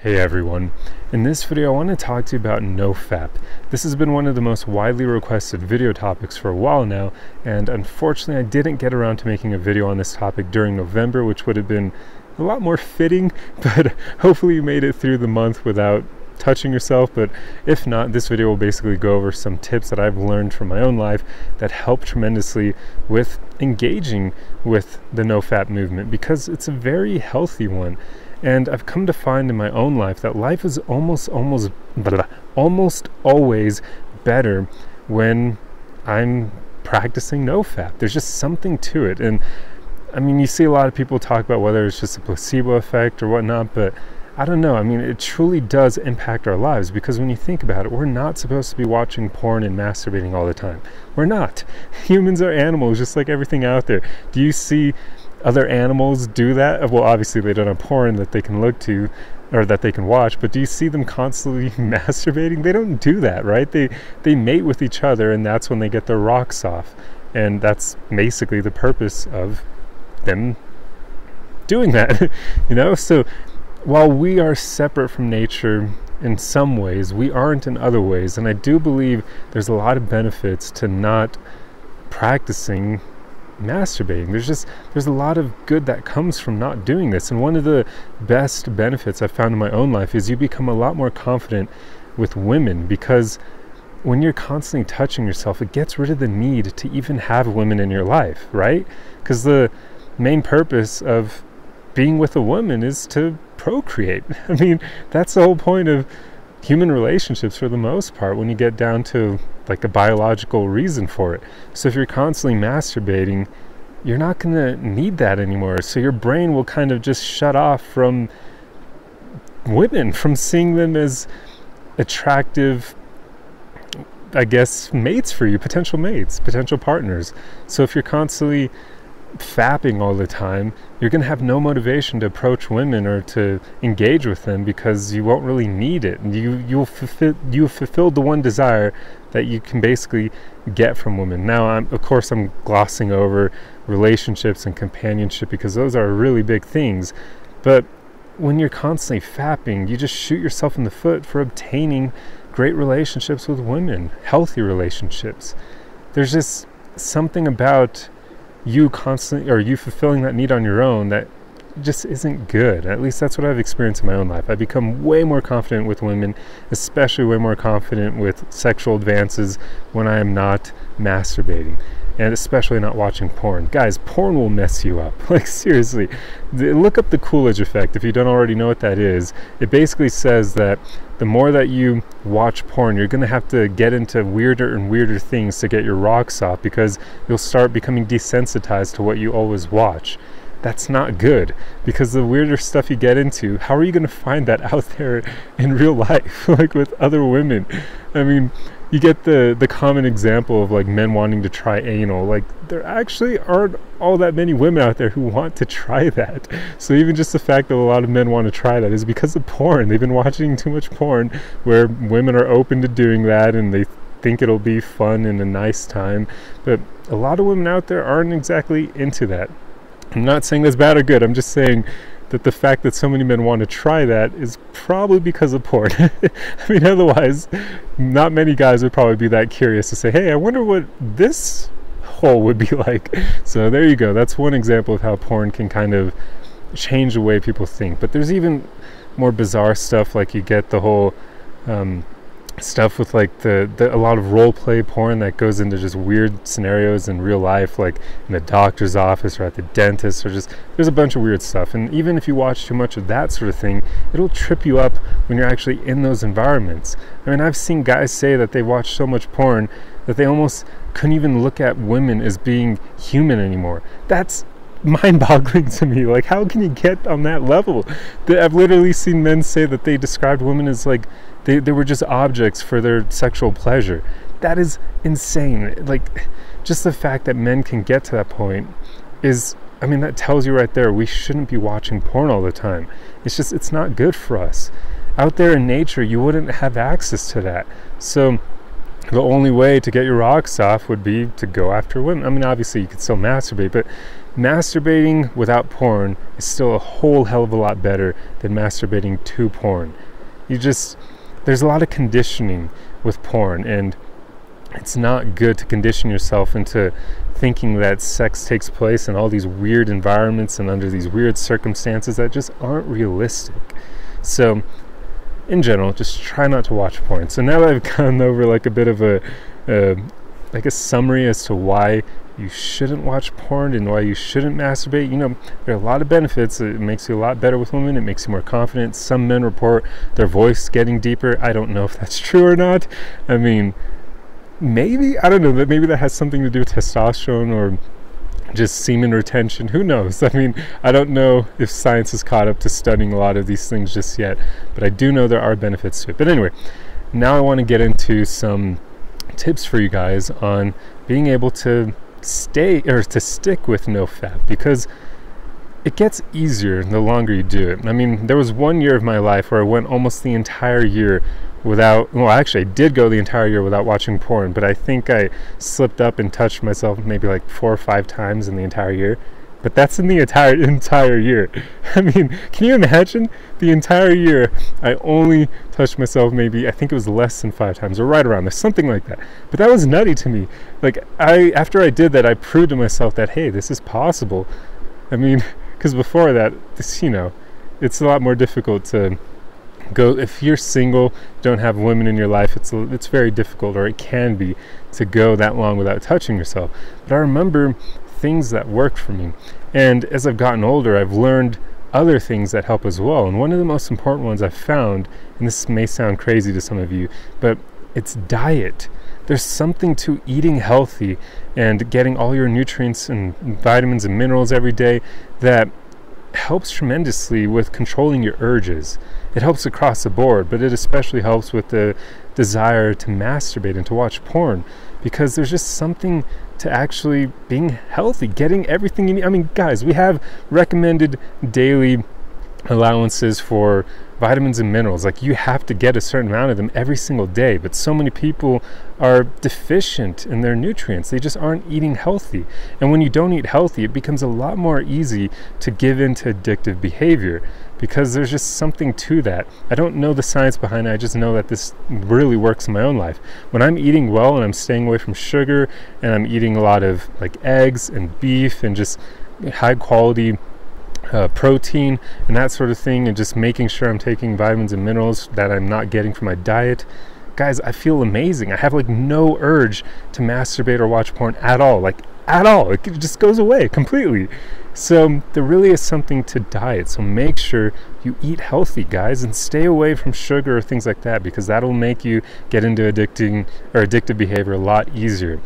Hey everyone, in this video I want to talk to you about NoFap. This has been one of the most widely requested video topics for a while now, and unfortunately I didn't get around to making a video on this topic during November, which would have been a lot more fitting, but hopefully you made it through the month without touching yourself. But if not, this video will basically go over some tips that I've learned from my own life that help tremendously with engaging with the NoFap movement, because it's a very healthy one. And I've come to find in my own life that life is almost always better when I'm practicing NoFap. There's just something to it. And I mean, you see a lot of people talk about whether it's just a placebo effect or whatnot, but I don't know. I mean, it truly does impact our lives, because when you think about it, we're not supposed to be watching porn and masturbating all the time. We're not. Humans are animals, just like everything out there. Do you see other animals do that? Well, obviously they don't have porn that they can look to or that they can watch, but do you see them constantly masturbating? They don't do that, right? They mate with each other, and that's when they get their rocks off. And that's basically the purpose of them doing that, you know? So while we are separate from nature in some ways, we aren't in other ways. And I do believe there's a lot of benefits to not practicing masturbating. There's a lot of good that comes from not doing this. And one of the best benefits I've found in my own life is you become a lot more confident with women, because when you're constantly touching yourself, it gets rid of the need to even have women in your life, right? Because the main purpose of being with a woman is to procreate. I mean, that's the whole point of human relationships for the most part, when you get down to like a biological reason for it. So if you're constantly masturbating, you're not going to need that anymore. So your brain will kind of just shut off from women, from seeing them as attractive, I guess, mates for you, potential mates, potential partners. So if you're constantly fapping all the time, you're going to have no motivation to approach women or to engage with them, because you won't really need it. You've fulfilled the one desire that you can basically get from women. Now, of course I'm glossing over relationships and companionship, because those are really big things, but when you're constantly fapping, you just shoot yourself in the foot for obtaining great relationships with women, healthy relationships. There's just something about you constantly, or you fulfilling that need on your own, that just isn't good. At least that's what I've experienced in my own life. I've become way more confident with women, especially way more confident with sexual advances when I am not masturbating, and especially not watching porn. Guys, porn will mess you up. Like, seriously, look up the Coolidge effect if you don't already know what that is. It basically says that the more that you watch porn, you're going to have to get into weirder and weirder things to get your rocks off, because you'll start becoming desensitized to what you always watch. That's not good, because the weirder stuff you get into, how are you going to find that out there in real life, like with other women? I mean, you get the common example of like men wanting to try anal. Like, there actually aren't all that many women out there who want to try that. So even just the fact that a lot of men want to try that is because of porn. They've been watching too much porn where women are open to doing that, and they think it'll be fun and a nice time. But a lot of women out there aren't exactly into that. I'm not saying that's bad or good. I'm just saying that the fact that so many men want to try that is probably because of porn. I mean, otherwise, not many guys would probably be that curious to say, hey, I wonder what this hole would be like. So there you go. That's one example of how porn can kind of change the way people think. But there's even more bizarre stuff, like you get the whole stuff with like a lot of role play porn that goes into just weird scenarios in real life, like in the doctor's office or at the dentist, or just there's a bunch of weird stuff. And even if you watch too much of that sort of thing, it'll trip you up when you're actually in those environments. I mean, I've seen guys say that they watch so much porn that they almost couldn't even look at women as being human anymore. That's mind-boggling to me. Like, how can you get on that level? I've literally seen men say that they described women as like they were just objects for their sexual pleasure. That is insane. Like, just the fact that men can get to that point is, I mean, that tells you right there, we shouldn't be watching porn all the time. It's not good for us. Out there in nature, you wouldn't have access to that. So the only way to get your rocks off would be to go after women. I mean, obviously you could still masturbate, but masturbating without porn is still a whole hell of a lot better than masturbating to porn. There's a lot of conditioning with porn, and it's not good to condition yourself into thinking that sex takes place in all these weird environments and under these weird circumstances that just aren't realistic. So in general, just try not to watch porn. So now that I've gone over like a bit of a summary as to why you shouldn't watch porn and why you shouldn't masturbate, there are a lot of benefits. It makes you a lot better with women. It makes you more confident. Some men report their voice getting deeper. I don't know if that's true or not. I mean, maybe, I don't know, that maybe that has something to do with testosterone or just semen retention. Who knows? I mean, I don't know if science has caught up to studying a lot of these things just yet, but I do know there are benefits to it. But anyway, now I want to get into some tips for you guys on being able to stick with no fap, because it gets easier the longer you do it. I mean, there was 1 year of my life where I went almost the entire year I did go the entire year without watching porn, but I think I slipped up and touched myself maybe like 4 or 5 times in the entire year. But that's in the entire year. I mean, can you imagine? The entire year, I only touched myself maybe, I think it was less than 5 times, or right around there, something like that. But that was nutty to me. Like, after I did that, I proved to myself that, hey, this is possible. I mean, because before that, it's a lot more difficult to go. If you're single, don't have women in your life, it's very difficult, or it can be, to go that long without touching yourself. But I remember things that worked for me, and as I've gotten older, I've learned other things that help as well. And one of the most important ones I've found, and this may sound crazy to some of you, but it's diet. There's something to eating healthy and getting all your nutrients and vitamins and minerals every day that helps tremendously with controlling your urges. It helps across the board, but it especially helps with the desire to masturbate and to watch porn, because there's just something to actually being healthy, getting everything you need. I mean, guys, we have recommended daily allowances for vitamins and minerals. Like, you have to get a certain amount of them every single day, but so many people are deficient in their nutrients. They just aren't eating healthy. And when you don't eat healthy, it becomes a lot more easy to give into addictive behavior, because there's just something to that. I don't know the science behind it. I just know that this really works in my own life. When I'm eating well and I'm staying away from sugar, and I'm eating a lot of like eggs and beef and just high quality protein and that sort of thing, and just making sure I'm taking vitamins and minerals that I'm not getting from my diet, guys, I feel amazing. I have like no urge to masturbate or watch porn at all, like at all. It just goes away completely. So there really is something to diet. So make sure you eat healthy, guys, and stay away from sugar or things like that, because that'll make you get into addictive behavior a lot easier.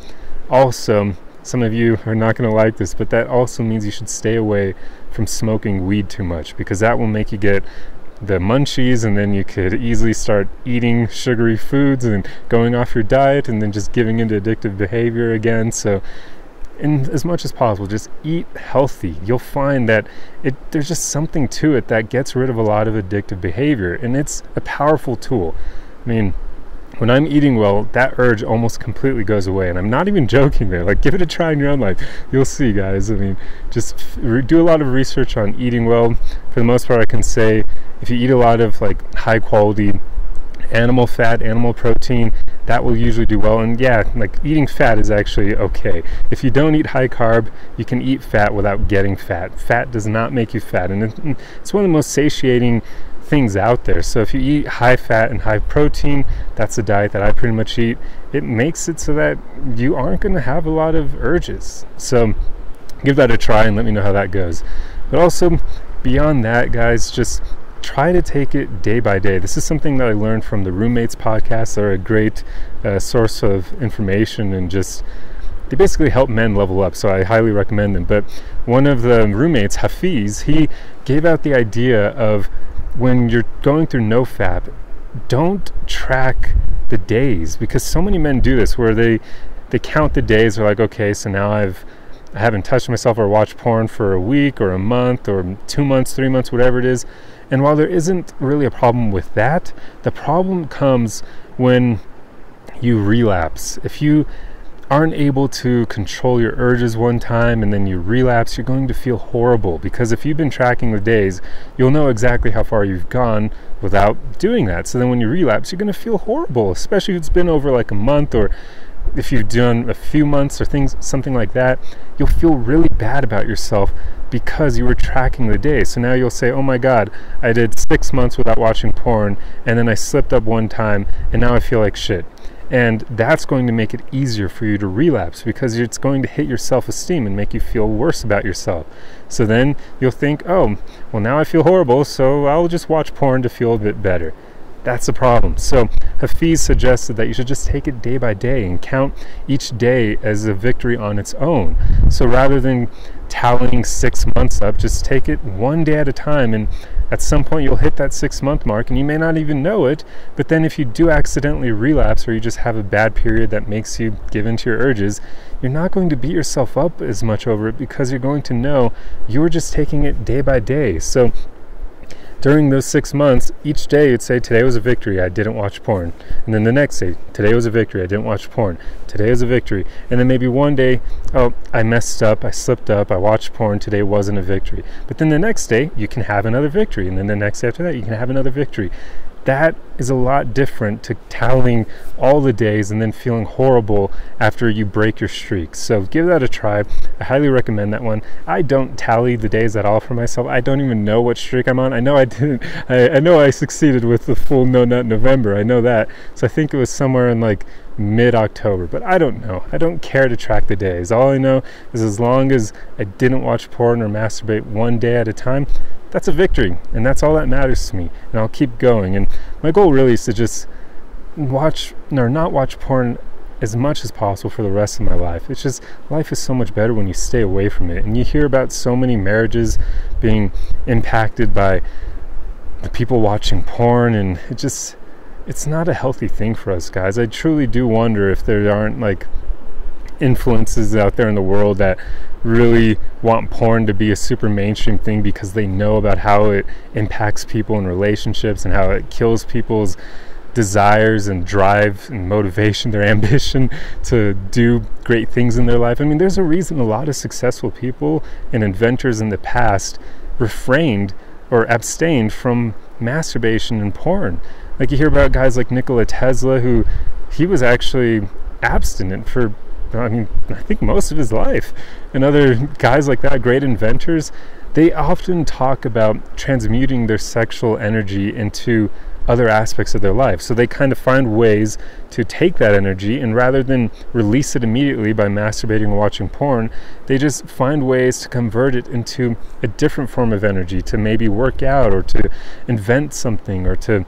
Also, some of you are not going to like this, but that also means you should stay away from smoking weed too much, because that will make you get the munchies, and then you could easily start eating sugary foods and going off your diet and then just giving into addictive behavior again. So as much as possible, just eat healthy. You'll find that there's just something to it that gets rid of a lot of addictive behavior, and it's a powerful tool. I mean, when I'm eating well, that urge almost completely goes away, and I'm not even joking there. Like, give it a try in your own life. You'll see, guys. I mean, just do a lot of research on eating well. For the most part, I can say if you eat a lot of like high quality animal fat, animal protein, that will usually do well. And yeah, like eating fat is actually okay. If you don't eat high carb, you can eat fat without getting fat. Fat does not make you fat, and it's one of the most satiating things out there. So if you eat high fat and high protein, that's a diet that I pretty much eat. It makes it so that you aren't going to have a lot of urges. So give that a try and let me know how that goes. But also beyond that, guys, just try to take it day by day. This is something that I learned from the Roommates podcast. They're a great source of information, and just they basically help men level up, so I highly recommend them. But one of the roommates, Hafiz, he gave out the idea of, when you're going through NoFap, don't track the days, because so many men do this where they count the days. They're like, okay, so now I haven't touched myself or watched porn for a week or a month or 2 months, 3 months, whatever it is. And while there isn't really a problem with that, the problem comes when you relapse. If you aren't able to control your urges one time and then you relapse, you're going to feel horrible, because if you've been tracking the days, you'll know exactly how far you've gone without doing that. So then when you relapse, you're going to feel horrible, especially if it's been over like a month, or if you've done a few months or something like that. You'll feel really bad about yourself because you were tracking the days. So now you'll say, oh my God, I did 6 months without watching porn, and then I slipped up one time, and now I feel like shit. And that's going to make it easier for you to relapse, because it's going to hit your self-esteem and make you feel worse about yourself. So then you'll think, oh, well, now I feel horrible, so I'll just watch porn to feel a bit better. That's the problem. So Hafiz suggested that you should just take it day by day and count each day as a victory on its own. So rather than tallying 6 months up, just take it one day at a time, and at some point you'll hit that 6-month mark and you may not even know it. But then if you do accidentally relapse, or you just have a bad period that makes you give in to your urges, you're not going to beat yourself up as much over it, because you're going to know you were just taking it day by day. So during those 6 months, each day you'd say, today was a victory, I didn't watch porn. And then the next day, today was a victory, I didn't watch porn. Today is a victory. And then maybe one day, oh, I messed up, I slipped up, I watched porn, today wasn't a victory. But then the next day, you can have another victory. And then the next day after that, you can have another victory. That is a lot different to tallying all the days and then feeling horrible after you break your streak. So give that a try. I highly recommend that one. I don't tally the days at all for myself. I don't even know what streak I'm on. I know I didn't. I know I succeeded with the full No Nut November. I know that. So I think it was somewhere in like mid-October, but I don't know. I don't care to track the days. All I know is as long as I didn't watch porn or masturbate one day at a time, that's a victory, and that's all that matters to me, and I'll keep going. And my goal really is to just not watch porn as much as possible for the rest of my life. It's just, life is so much better when you stay away from it. And you hear about so many marriages being impacted by the people watching porn, and it's not a healthy thing for us, guys. I truly do wonder if there aren't like influences out there in the world that really want porn to be a super mainstream thing, because they know about how it impacts people in relationships and how it kills people's desires and drive and motivation, their ambition to do great things in their life. I mean, there's a reason a lot of successful people and inventors in the past refrained or abstained from masturbation and porn. Like you hear about guys like Nikola Tesla, who he was actually abstinent for, I think most of his life. And other guys like that, great inventors, they often talk about transmuting their sexual energy into other aspects of their life. So they kind of find ways to take that energy, and rather than release it immediately by masturbating or watching porn, they just find ways to convert it into a different form of energy, to maybe work out or to invent something or to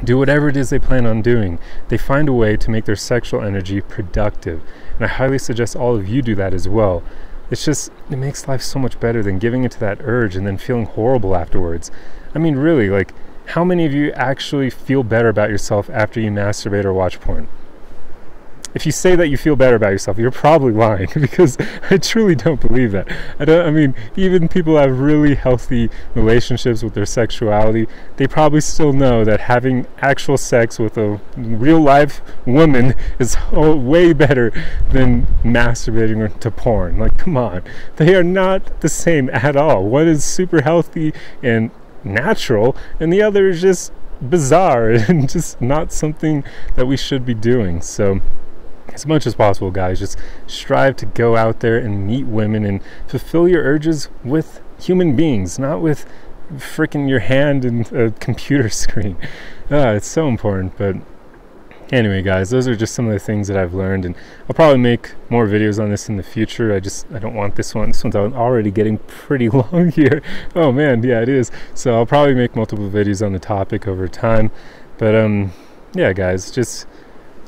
do whatever it is they plan on doing. They find a way to make their sexual energy productive. And I highly suggest all of you do that as well. It makes life so much better than giving into that urge and then feeling horrible afterwards. I mean, really, like, how many of you actually feel better about yourself after you masturbate or watch porn? If you say that you feel better about yourself, you're probably lying, because I truly don't believe that. Even people who have really healthy relationships with their sexuality, they probably still know that having actual sex with a real life woman is way better than masturbating to porn. Like, come on. They are not the same at all. One is super healthy and natural, and the other is just bizarre and just not something that we should be doing. So as much as possible, guys, just strive to go out there and meet women and fulfill your urges with human beings, not with freaking your hand and a computer screen. It's so important. But anyway, guys, those are just some of the things that I've learned, and I'll probably make more videos on this in the future. I don't want this one's already getting pretty long here. Oh man, yeah, it is. So I'll probably make multiple videos on the topic over time. But yeah, guys, just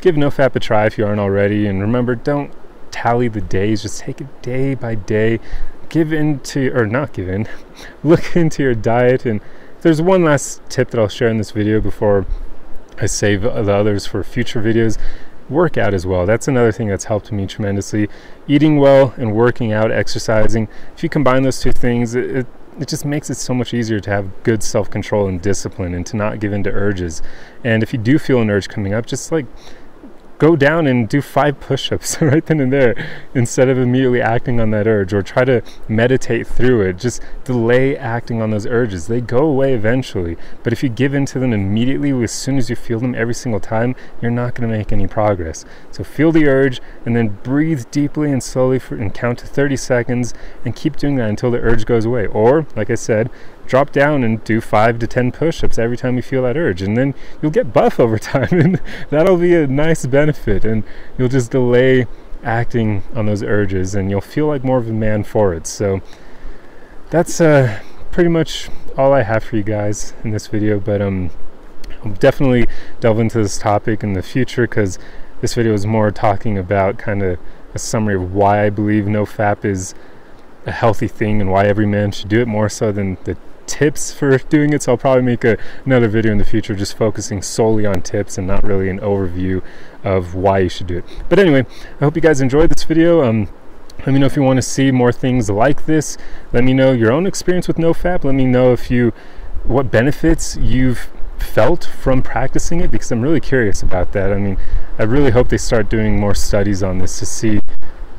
give NoFap a try if you aren't already, and remember, don't tally the days, just take it day by day. Look into your diet. And there's one last tip that I'll share in this video before I save the others for future videos. Work out as well. That's another thing that's helped me tremendously. Eating well and working out, exercising, if you combine those two things, it just makes it so much easier to have good self-control and discipline, and to not give in to urges. And if you do feel an urge coming up, just like go down and do 5 push-ups right then and there instead of immediately acting on that urge, or try to meditate through it. Just delay acting on those urges. They go away eventually, but if you give in to them immediately as soon as you feel them every single time, you're not going to make any progress. So feel the urge and then breathe deeply and slowly and count to 30 seconds and keep doing that until the urge goes away. Or, like I said, drop down and do 5 to 10 push-ups every time you feel that urge, and then you'll get buff over time, and that'll be a nice benefit, and you'll just delay acting on those urges and you'll feel like more of a man for it. So that's pretty much all I have for you guys in this video, but I'll definitely delve into this topic in the future, because this video is more talking about kind of a summary of why I believe NoFap is a healthy thing and why every man should do it, more so than the tips for doing it. So I'll probably make another video in the future just focusing solely on tips and not really an overview of why you should do it. But anyway, I hope you guys enjoyed this video. Let me know if you want to see more things like this. Let me know your own experience with NoFap. Let me know what benefits you've felt from practicing it, because I'm really curious about that. I mean, I really hope they start doing more studies on this to see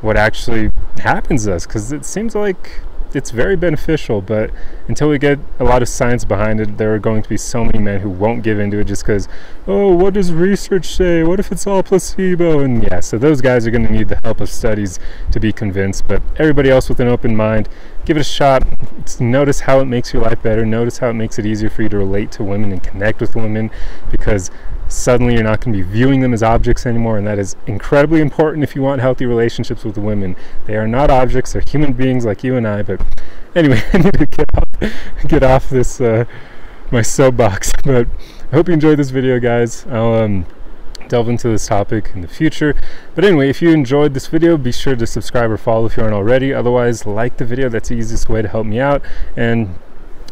what actually happens to us, because it seems like it's very beneficial, but until we get a lot of science behind it, there are going to be so many men who won't give into it just because, oh, what does research say? What if it's all placebo? And yeah, so those guys are going to need the help of studies to be convinced. But everybody else with an open mind, give it a shot. Notice how it makes your life better. Notice how it makes it easier for you to relate to women and connect with women, because suddenly you're not going to be viewing them as objects anymore, and that is incredibly important if you want healthy relationships with women. They are not objects, they're human beings like you and I. But anyway, I need to get off this my soapbox. But I hope you enjoyed this video, guys. I'll delve into this topic in the future. But anyway, if you enjoyed this video, be sure to subscribe or follow if you aren't already. Otherwise, like the video. That's the easiest way to help me out, and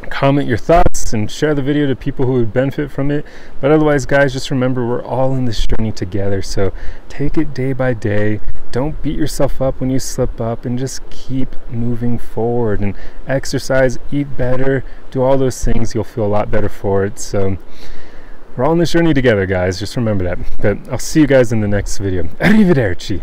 comment your thoughts and share the video to people who would benefit from it. But otherwise, guys, just remember, we're all in this journey together, so take it day by day. Don't beat yourself up when you slip up, and just keep moving forward and exercise, eat better, do all those things. You'll feel a lot better for it. So we're all in this journey together, guys. Just remember that. But I'll see you guys in the next video. Arrivederci.